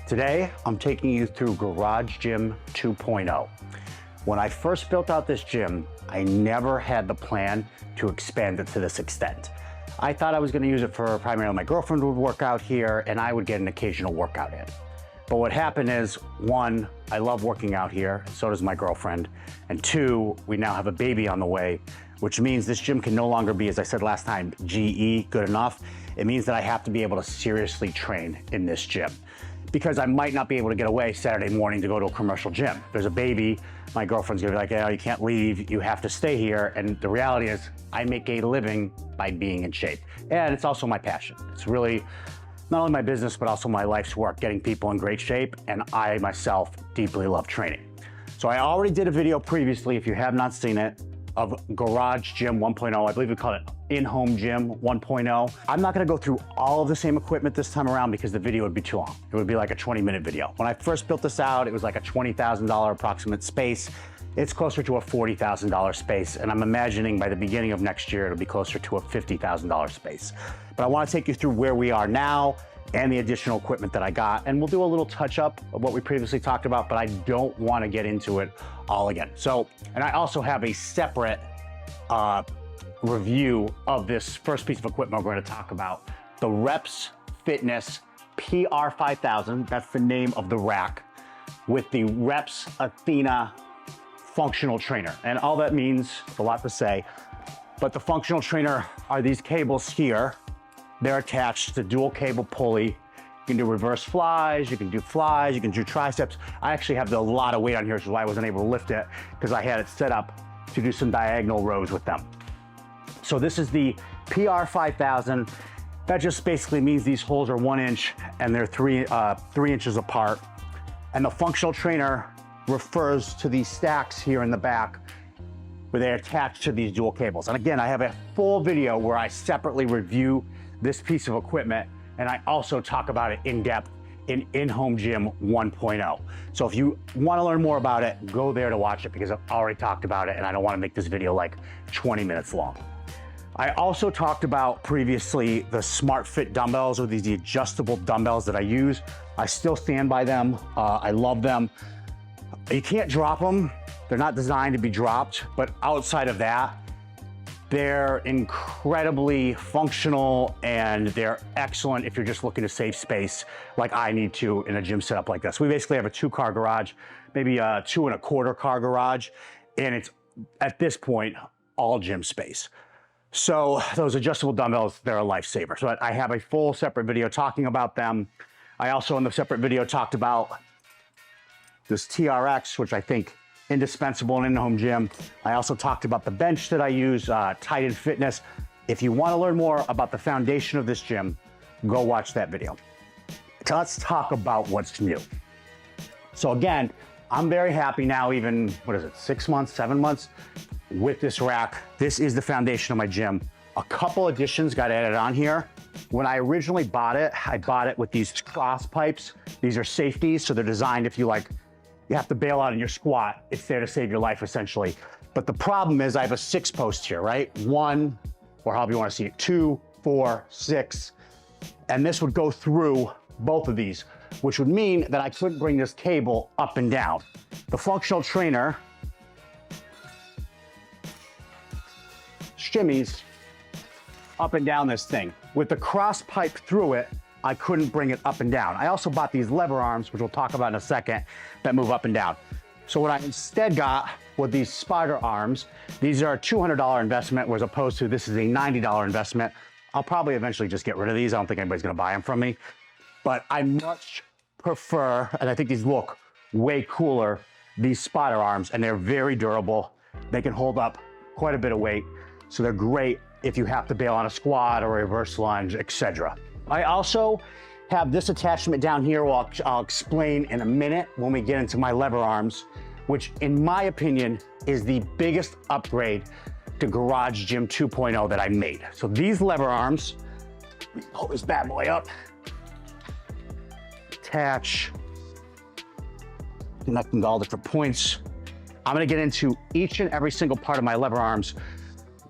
Today, I'm taking you through Garage Gym 2.0. When I first built out this gym, I never had the plan to expand it to this extent. I thought I was gonna use it for primarily my girlfriend would work out here and I would get an occasional workout in. But what happened is, one, I love working out here, so does my girlfriend. And two, we now have a baby on the way, which means this gym can no longer be, as I said last time, GE, good enough. It means that I have to be able to seriously train in this gym, because I might not be able to get away Saturday morning to go to a commercial gym. There's a baby, my girlfriend's gonna be like, oh, you can't leave, you have to stay here. And the reality is, I make a living by being in shape. And it's also my passion. It's really not only my business, but also my life's work, getting people in great shape. And I myself deeply love training. So I already did a video previously, if you have not seen it, of Garage Gym 1.0. I believe we call it In-Home Gym 1.0. I'm not gonna go through all of the same equipment this time around because the video would be too long. It would be like a 20-minute video. When I first built this out, it was like a $20,000 approximate space. It's closer to a $40,000 space, and I'm imagining by the beginning of next year, it'll be closer to a $50,000 space. But I wanna take you through where we are now and the additional equipment that I got, and we'll do a little touch up of what we previously talked about, but I don't wanna get into it all again. So, and I also have a separate review of this first piece of equipment we're gonna talk about, the Reps Fitness PR5000, that's the name of the rack, with the Reps Athena functional trainer. And all that means, a lot to say, but the functional trainer are these cables here. They're attached to dual cable pulley. You can do reverse flies, you can do flies, you can do triceps. I actually have a lot of weight on here, which is why I wasn't able to lift it, because I had it set up to do some diagonal rows with them. So this is the PR5000. That just basically means these holes are 1 inch and they're 3 inches apart. And the functional trainer refers to these stacks here in the back where they're attached to these dual cables. And again, I have a full video where I separately review this piece of equipment, and I also talk about it in depth in In-Home Gym 1.0. So if you wanna learn more about it, go there to watch it, because I've already talked about it and I don't wanna make this video like 20 minutes long. I also talked about previously the Smart Fit dumbbells, or these adjustable dumbbells that I use. I still stand by them, I love them. You can't drop them, they're not designed to be dropped, but outside of that, they're incredibly functional and they're excellent if you're just looking to save space like I need to in a gym setup like this. We basically have a 2-car garage, maybe a 2.25-car garage, and it's, at this point, all gym space. So those adjustable dumbbells, they're a lifesaver. So I have a full separate video talking about them. I also in the separate video talked about this TRX, which I think indispensable in In-Home Gym. I also talked about the bench that I use, Titan Fitness. If you want to learn more about the foundation of this gym, go watch that video. So let's talk about what's new. So again, I'm very happy now, even, what is it, 6 months, 7 months, with this rack. This is the foundation of my gym. A couple additions got added on here. When I originally bought it, I bought it with these cross pipes. These are safeties, so they're designed if you have to bail out in your squat, it's there to save your life essentially. But the problem is I have a 6-post here, right? 1, or however you want to see it, 2, 4, 6. And this would go through both of these, which would mean that I couldn't bring this cable up and down. The functional trainer shimmies up and down this thing. With the cross pipe through it, I couldn't bring it up and down. I also bought these lever arms, which we'll talk about in a second, that move up and down. So what I instead got were these spider arms. These are a $200 investment, as opposed to this is a $90 investment. I'll probably eventually just get rid of these. I don't think anybody's gonna buy them from me. But I much prefer, and I think these look way cooler, these spider arms, and they're very durable. They can hold up quite a bit of weight. So they're great if you have to bail on a squat or a reverse lunge, etc. I also have this attachment down here, which I'll explain in a minute when we get into my lever arms, which in my opinion is the biggest upgrade to Garage Gym 2.0 that I made. So these lever arms, pull this bad boy up, attach, connecting to all different points. I'm gonna get into each and every single part of my lever arms,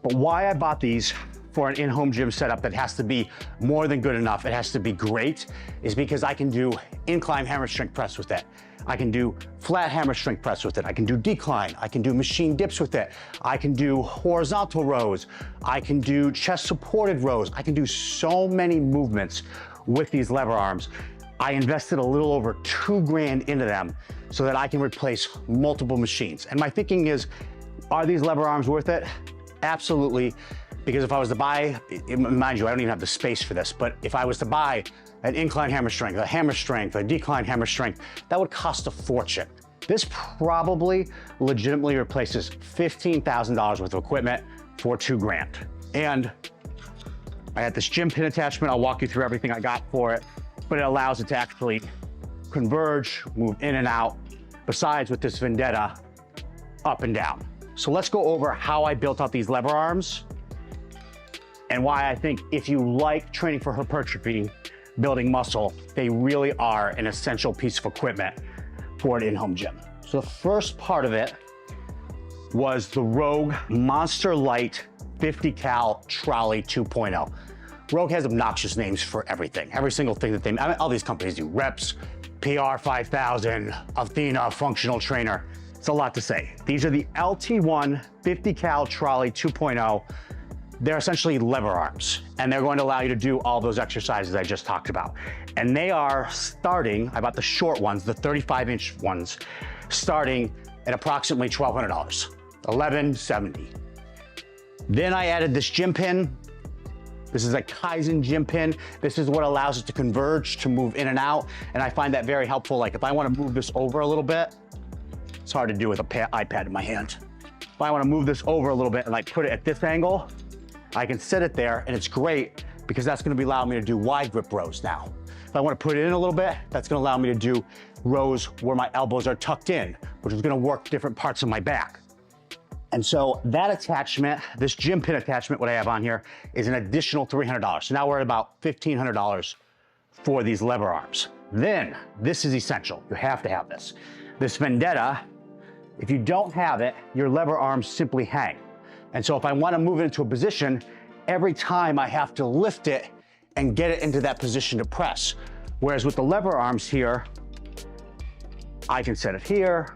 but why I bought these for an in-home gym setup that has to be more than good enough, it has to be great, is because I can do incline hammer strength press with it. I can do flat hammer strength press with it. I can do decline. I can do machine dips with it. I can do horizontal rows. I can do chest supported rows. I can do so many movements with these lever arms. I invested a little over $2,000 into them so that I can replace multiple machines. And my thinking is, are these lever arms worth it? Absolutely. Because if I was to buy, mind you, I don't even have the space for this, but if I was to buy an incline hammer strength, a decline hammer strength, that would cost a fortune. This probably legitimately replaces $15,000 worth of equipment for $2,000. And I had this gym pin attachment. I'll walk you through everything I got for it, but it allows it to actually converge, move in and out, besides with this Vendetta, up and down. So let's go over how I built out these lever arms and why I think if you like training for hypertrophy, building muscle, they really are an essential piece of equipment for an in-home gym. So the first part of it was the Rogue Monster Light 50 cal trolley 2.0. Rogue has obnoxious names for everything. Every single thing that all these companies do. Reps, PR 5000, Athena, functional trainer. It's a lot to say. These are the LT1 50 cal trolley 2.0. They're essentially lever arms, and they're going to allow you to do all those exercises I just talked about. And they are starting, I bought the short ones, the 35-inch ones, starting at approximately $1,200, $1,170. Then I added this gym pin. This is a Kaizen gym pin. This is what allows it to converge, to move in and out. And I find that very helpful. Like if I want to move this over a little bit, it's hard to do with an iPad in my hand. If I want to move this over a little bit and like put it at this angle, I can set it there, and it's great because that's going to be allowing me to do wide grip rows now. If I want to put it in a little bit, that's going to allow me to do rows where my elbows are tucked in, which is going to work different parts of my back. And so that attachment, this gym pin attachment, what I have on here, is an additional $300. So now we're at about $1,500 for these lever arms. Then, this is essential. You have to have this. This Vendetta, if you don't have it, your lever arms simply hang. And so if I want to move it into a position, every time I have to lift it and get it into that position to press. Whereas with the lever arms here, I can set it here,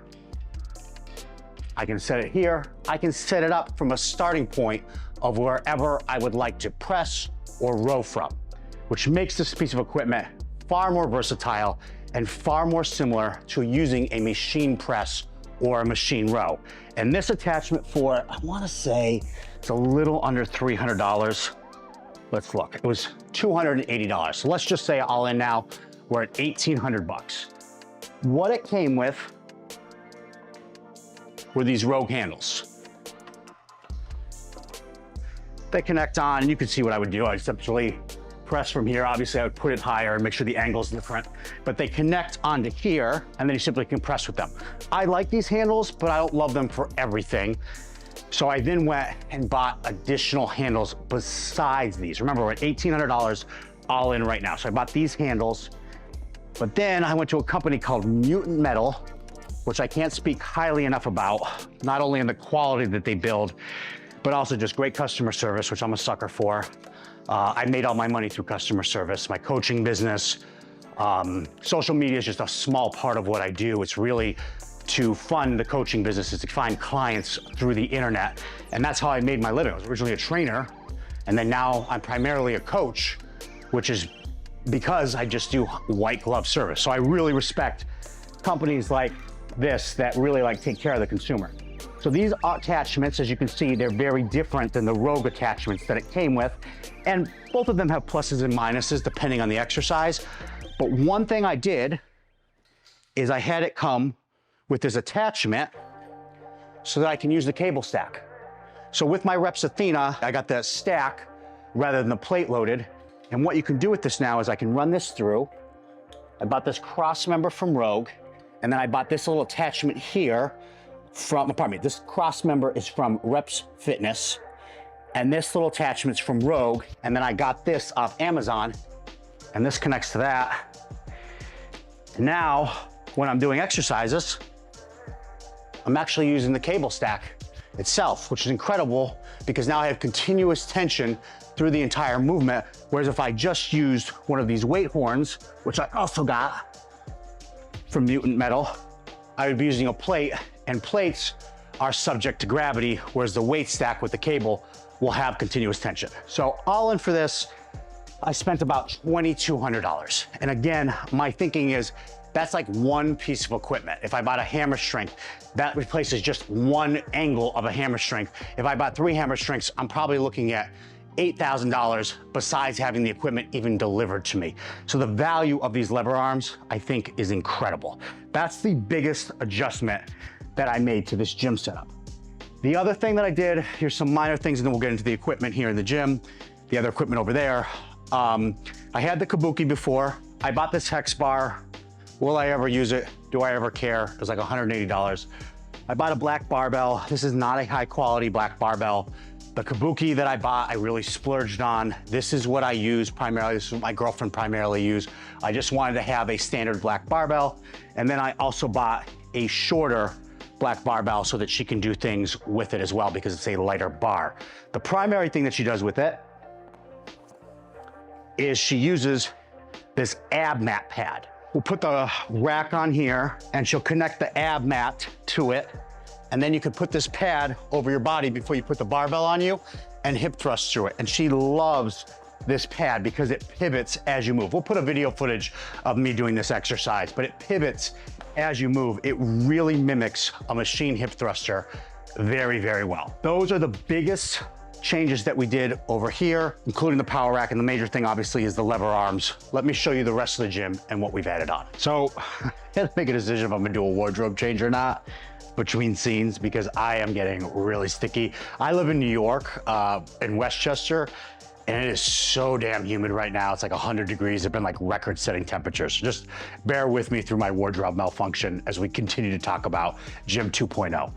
I can set it here, I can set it up from a starting point of wherever I would like to press or row from, which makes this piece of equipment far more versatile and far more similar to using a machine press or a machine row. And this attachment for, I wanna say, it's a little under $300. Let's look, it was $280. So let's just say all in now, we're at 1,800 bucks. What it came with were these Rogue handles. They connect on, and you can see what I would do. I essentially press from here. Obviously, I would put it higher and make sure the angle's different, but they connect onto here, and then you simply can press with them. I like these handles, but I don't love them for everything. So I then went and bought additional handles besides these. Remember, we're at $1,800 all in right now. So I bought these handles, but then I went to a company called Mutant Metal, which I can't speak highly enough about, not only in the quality that they build, but also just great customer service, which I'm a sucker for. I made all my money through customer service, my coaching business. Social media is just a small part of what I do. It's really to fund the coaching business, is to find clients through the internet. And that's how I made my living. I was originally a trainer, and then now I'm primarily a coach, which is because I just do white glove service. So I really respect companies like this that really like take care of the consumer. So these attachments, as you can see, they're very different than the Rogue attachments that it came with. And both of them have pluses and minuses depending on the exercise. But one thing I did is I had it come with this attachment so that I can use the cable stack. So with my Reps Athena, I got the stack rather than the plate loaded. And what you can do with this now is I can run this through. I bought this cross member from Rogue, and then I bought this little attachment here from, pardon me, this cross member is from Reps Fitness, and this little attachment's from Rogue, and then I got this off Amazon, and this connects to that. And now, when I'm doing exercises, I'm actually using the cable stack itself, which is incredible because now I have continuous tension through the entire movement. Whereas if I just used one of these weight horns, which I also got from Mutant Metal, I would be using a plate, and plates are subject to gravity, whereas the weight stack with the cable will have continuous tension. So all in for this, I spent about $2,200. And again, my thinking is that's like one piece of equipment. If I bought a hammer strength, that replaces just one angle of a hammer strength. If I bought 3 hammer strengths, I'm probably looking at $8,000 besides having the equipment even delivered to me. So the value of these lever arms, I think, is incredible. That's the biggest adjustment that I made to this gym setup. The other thing that I did, here's some minor things, and then we'll get into the equipment here in the gym, the other equipment over there. I had the Kabuki before. I bought this hex bar. Will I ever use it? Do I ever care? It was like $180. I bought a black barbell. This is not a high quality black barbell. The Kabuki that I bought, I really splurged on. This is what I use primarily. This is what my girlfriend primarily used. I just wanted to have a standard black barbell. And then I also bought a shorter black barbell so that she can do things with it as well because it's a lighter bar. The primary thing that she does with it is she uses this ab mat pad. We'll put the rack on here and she'll connect the ab mat to it. And then you can put this pad over your body before you put the barbell on you and hip thrust through it. And she loves this pad because it pivots as you move. We'll put a video footage of me doing this exercise, but it pivots as you move. It really mimics a machine hip thruster very, very well. Those are the biggest changes that we did over here, including the power rack, and the major thing obviously is the lever arms. Let me show you the rest of the gym and what we've added on. So I had to make a decision if I'm gonna do a wardrobe change or not between scenes because I am getting really sticky. I live in New York, in Westchester, and it is so damn humid right now. It's like 100 degrees. It's been like record-setting temperatures. So just bear with me through my wardrobe malfunction as we continue to talk about Gym 2.0.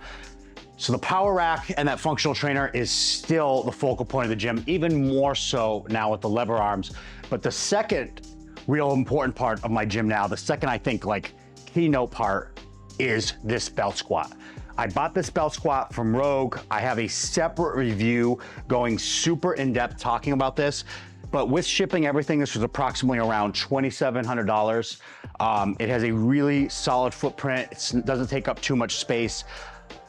So the power rack and that functional trainer is still the focal point of the gym, even more so now with the lever arms. But the second real important part of my gym now, the second I think like keynote part, is this belt squat. I bought this belt squat from Rogue. I have a separate review going super in-depth talking about this, but with shipping everything, this was approximately around $2,700. It has a really solid footprint. It doesn't take up too much space.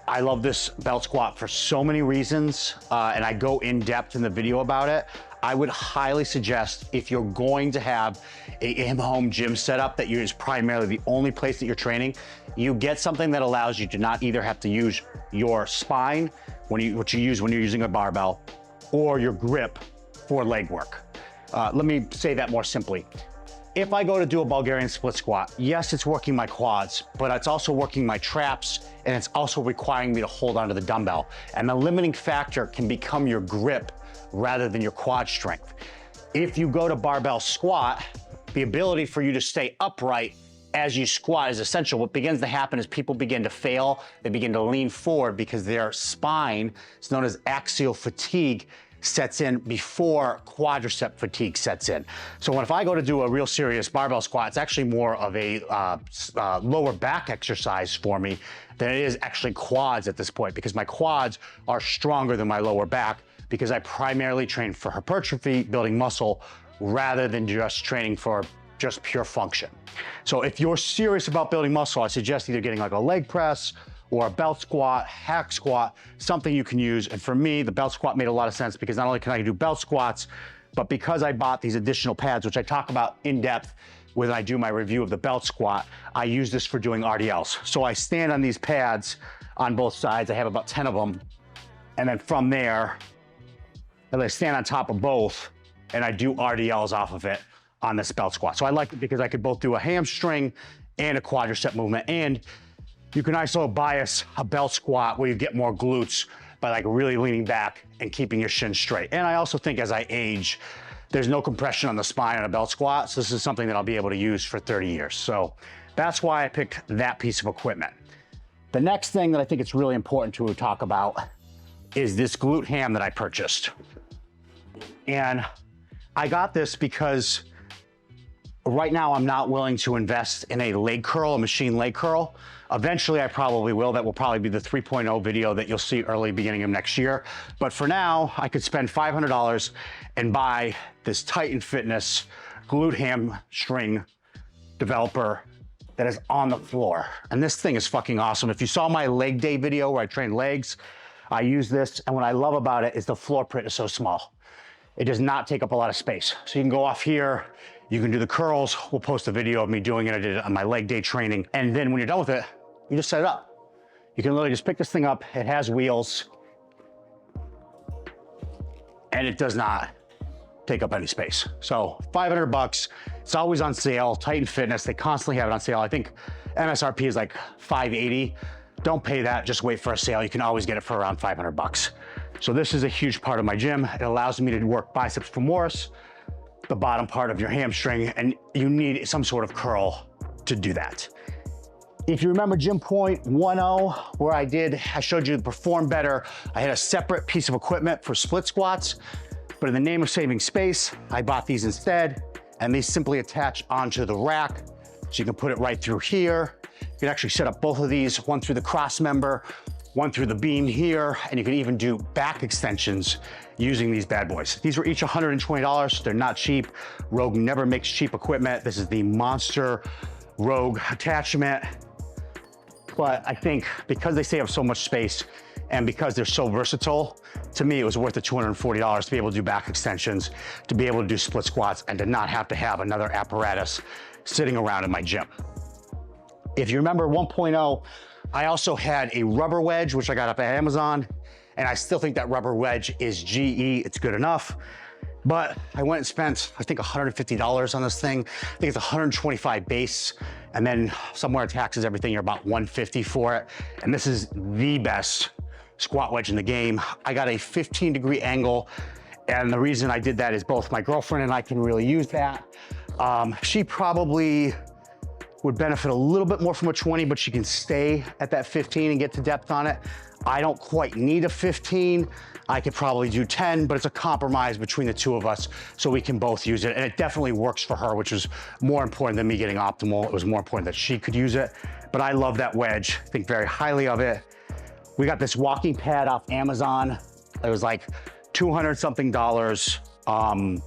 I love this belt squat for so many reasons, and I go in depth in the video about it. I would highly suggest if you're going to have a in-home gym setup that is primarily the only place that you're training, you get something that allows you to not either have to use your spine, what you use when you're using a barbell, or your grip for leg work. Let me say that more simply. If I go to do a Bulgarian split squat, yes, it's working my quads, but it's also working my traps, and it's also requiring me to hold onto the dumbbell. And the limiting factor can become your grip rather than your quad strength. If you go to barbell squat, the ability for you to stay upright as you squat is essential. What begins to happen is people begin to fail. They begin to lean forward because their spine, it's known as axial fatigue, sets in before quadricep fatigue sets in. So if I go to do a real serious barbell squat, it's actually more of a lower back exercise for me than it is actually quads at this point, because my quads are stronger than my lower back because I primarily train for hypertrophy, building muscle, rather than just training for just pure function. So if you're serious about building muscle, I suggest either getting like a leg press or a belt squat, hack squat, something you can use. And for me, the belt squat made a lot of sense because not only can I do belt squats, but because I bought these additional pads, which I talk about in depth when I do my review of the belt squat, I use this for doing RDLs. So I stand on these pads on both sides. I have about 10 of them. And then from there, I stand on top of both and I do RDLs off of it on this belt squat. So I like it because I could both do a hamstring and a quadricep movement. And you can also bias a belt squat where you get more glutes by like really leaning back and keeping your shin straight. And I also think as I age, there's no compression on the spine on a belt squat. So this is something that I'll be able to use for 30 years. So that's why I picked that piece of equipment. The next thing that I think it's really important to talk about is this glute ham that I purchased. And I got this because Right now, I'm not willing to invest in a leg curl, a machine leg curl. Eventually, I probably will. That will probably be the 3.0 video that you'll see early beginning of next year. But for now, I could spend $500 and buy this Titan Fitness glute hamstring developer that is on the floor. And this thing is fucking awesome. If you saw my leg day video where I train legs, I use this. And what I love about it is the floor print is so small. It does not take up a lot of space. So you can go off here, you can do the curls. We'll post a video of me doing it. I did it on my leg day training. And then when you're done with it, you just set it up. You can literally just pick this thing up. It has wheels and it does not take up any space. So 500 bucks. It's always on sale. Titan Fitness, they constantly have it on sale. I think MSRP is like 580. Don't pay that, just wait for a sale. You can always get it for around 500 bucks. So this is a huge part of my gym. It allows me to work biceps femoris, the bottom part of your hamstring, and you need some sort of curl to do that. If you remember gym point 1.0, where I showed you to perform better, I had a separate piece of equipment for split squats, but in the name of saving space, I bought these instead, and these simply attach onto the rack. So you can put it right through here. You can actually set up both of these, one through the cross member, one through the beam here, and you can even do back extensions using these bad boys. These were each $120. They're not cheap. Rogue never makes cheap equipment. This is the Monster Rogue attachment. But I think because they save up so much space and because they're so versatile, to me, it was worth the $240 to be able to do back extensions, to be able to do split squats, and to not have to have another apparatus sitting around in my gym. If you remember 1.0, I also had a rubber wedge, which I got up at Amazon, and I still think that rubber wedge is GE, it's good enough. But I went and spent, I think $150 on this thing. I think it's 125 base, and then somewhere in taxes, everything, you're about 150 for it. And this is the best squat wedge in the game. I got a 15-degree angle, and the reason I did that is both my girlfriend and I can really use that. She probably would benefit a little bit more from a 20, but she can stay at that 15 and get to depth on it. I don't quite need a 15. I could probably do 10, but it's a compromise between the two of us so we can both use it. And it definitely works for her, which was more important than me getting optimal. It was more important that she could use it. But I love that wedge, I think very highly of it. We got this walking pad off Amazon. It was like 200 something dollars. You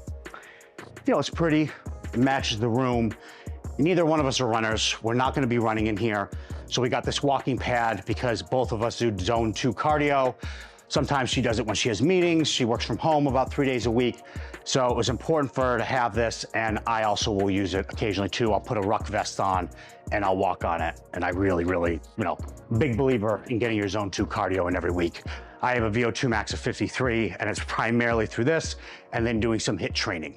know, it's pretty, it matches the room. Neither one of us are runners. We're not gonna be running in here. So we got this walking pad because both of us do zone 2 cardio. Sometimes she does it when she has meetings. She works from home about 3 days a week. So it was important for her to have this, and I also will use it occasionally too. I'll put a ruck vest on and I'll walk on it. And I really, you know, big believer in getting your zone 2 cardio in every week. I have a VO2 max of 53, and it's primarily through this and then doing some HIIT training.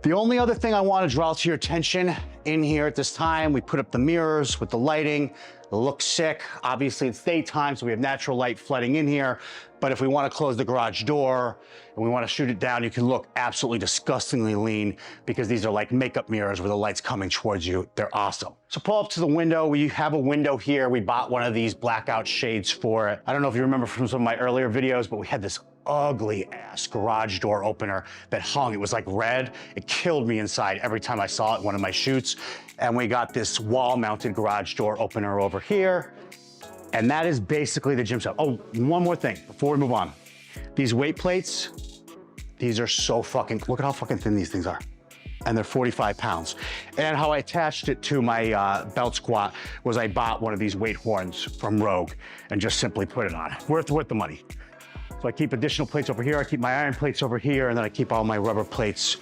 The only other thing I want to draw to your attention in here at this time, we put up the mirrors with the lighting. It looks sick. Obviously it's daytime, so we have natural light flooding in here. But if we want to close the garage door and we want to shoot it down, you can look absolutely disgustingly lean because these are like makeup mirrors where the light's coming towards you. They're awesome. So pull up to the window. We have a window here. We bought one of these blackout shades for it. I don't know if you remember from some of my earlier videos, but we had this ugly ass garage door opener that hung. It was like red. It killed me inside every time I saw it in one of my shoots. And we got this wall mounted garage door opener over here. And that is basically the gym setup. Oh, one more thing before we move on. These weight plates, these are so fucking, look at how fucking thin these things are. And they're 45 pounds. And how I attached it to my belt squat was I bought one of these weight horns from Rogue and just simply put it on. Worth the money. So I keep additional plates over here, I keep my iron plates over here, and then I keep all my rubber plates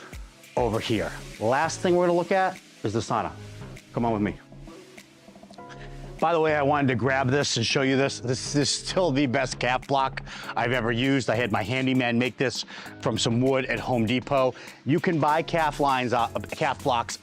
over here. Last thing we're gonna look at is the sauna. Come on with me. By the way, I wanted to grab this and show you this. This is still the best calf block I've ever used. I had my handyman make this from some wood at Home Depot. You can buy calf blocks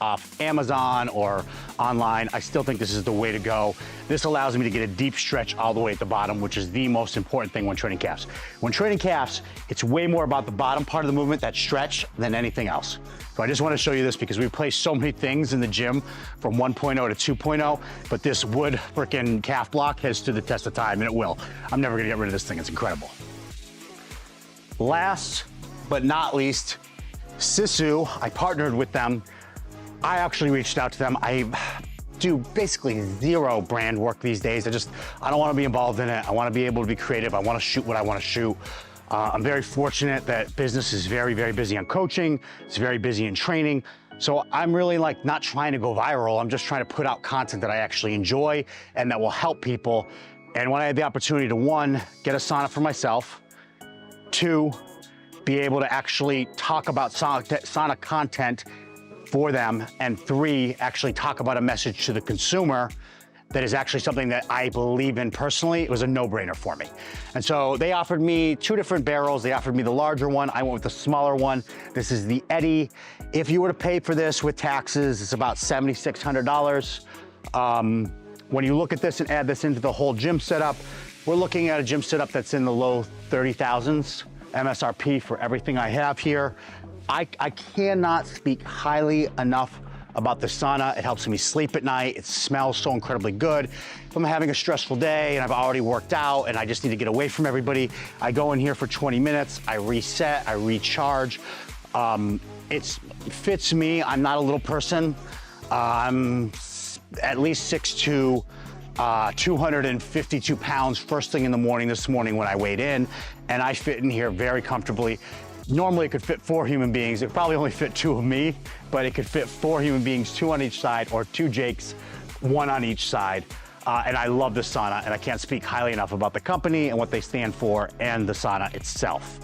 off Amazon or online. I still think this is the way to go. This allows me to get a deep stretch all the way at the bottom, which is the most important thing when training calves. When training calves, it's way more about the bottom part of the movement, that stretch, than anything else. So I just want to show you this because we play so many things in the gym from 1.0 to 2.0, but this wood freaking calf block has stood the test of time, and it will. I'm never gonna get rid of this thing, it's incredible. Last but not least, SISU, I partnered with them I actually reached out to them. I do basically zero brand work these days. I don't want to be involved in it. I want to be able to be creative. I want to shoot what I want to shoot. I'm very fortunate that business is very, very busy on coaching. It's very busy in training. So I'm really like not trying to go viral. I'm just trying to put out content that I actually enjoy and that will help people. And when I had the opportunity to, one, get a sauna for myself, two, be able to actually talk about sauna content for them, and three, actually talk about a message to the consumer that is actually something that I believe in personally, it was a no-brainer for me. And so they offered me 2 different barrels. They offered me the larger one. I went with the smaller one. This is the Eddy. If you were to pay for this with taxes, it's about $7,600. When you look at this and add this into the whole gym setup, we're looking at a gym setup that's in the low 30,000s MSRP for everything I have here. I cannot speak highly enough about the sauna. It helps me sleep at night. It smells so incredibly good. If I'm having a stressful day and I've already worked out and I just need to get away from everybody, I go in here for 20 minutes, I reset, I recharge. It fits me. I'm not a little person. I'm at least 6'2", 252 pounds first thing in the morning this morning when I weighed in, and I fit in here very comfortably. Normally it could fit 4 human beings. It could probably only fit 2 of me, but it could fit 4 human beings, 2 on each side, or 2 Jakes, 1 on each side. And I love the sauna, and I can't speak highly enough about the company and what they stand for and the sauna itself.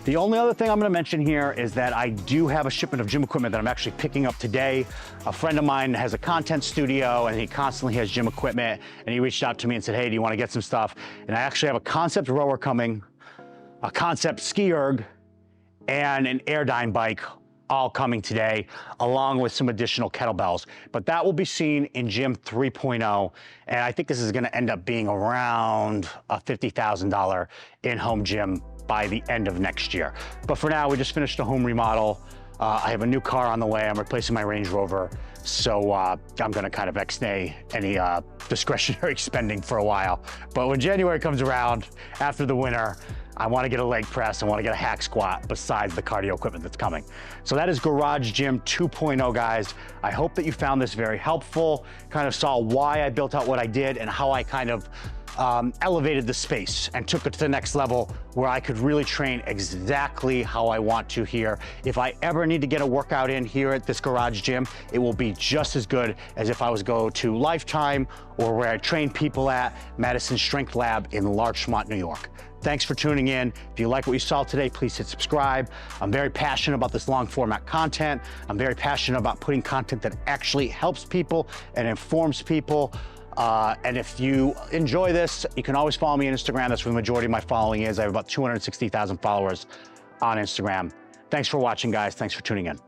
The only other thing I'm gonna mention here is that I do have a shipment of gym equipment that I'm actually picking up today. A friend of mine has a content studio and he constantly has gym equipment, and he reached out to me and said, hey, do you wanna get some stuff? And I actually have a concept rower coming, a concept ski erg, and an Airdyne bike all coming today, along with some additional kettlebells. But that will be seen in Gym 3.0, and I think this is gonna end up being around a $50,000 in-home gym by the end of next year. But for now, we just finished a home remodel. I have a new car on the way. I'm replacing my Range Rover. So I'm gonna kind of ex-nay any discretionary spending for a while. But when January comes around, after the winter, I wanna get a leg press, I wanna get a hack squat besides the cardio equipment that's coming. So that is Garage Gym 2.0, guys. I hope that you found this very helpful, kind of saw why I built out what I did and how I kind of elevated the space and took it to the next level where I could really train exactly how I want to here. If I ever need to get a workout in here at this Garage Gym, it will be just as good as if I was go to Lifetime or where I train people at, Madison Strength Lab in Larchmont, New York. Thanks for tuning in. If you like what you saw today, please hit subscribe. I'm very passionate about this long format content. I'm very passionate about putting content that actually helps people and informs people. And if you enjoy this, you can always follow me on Instagram. That's where the majority of my following is. I have about 260,000 followers on Instagram. Thanks for watching, guys. Thanks for tuning in.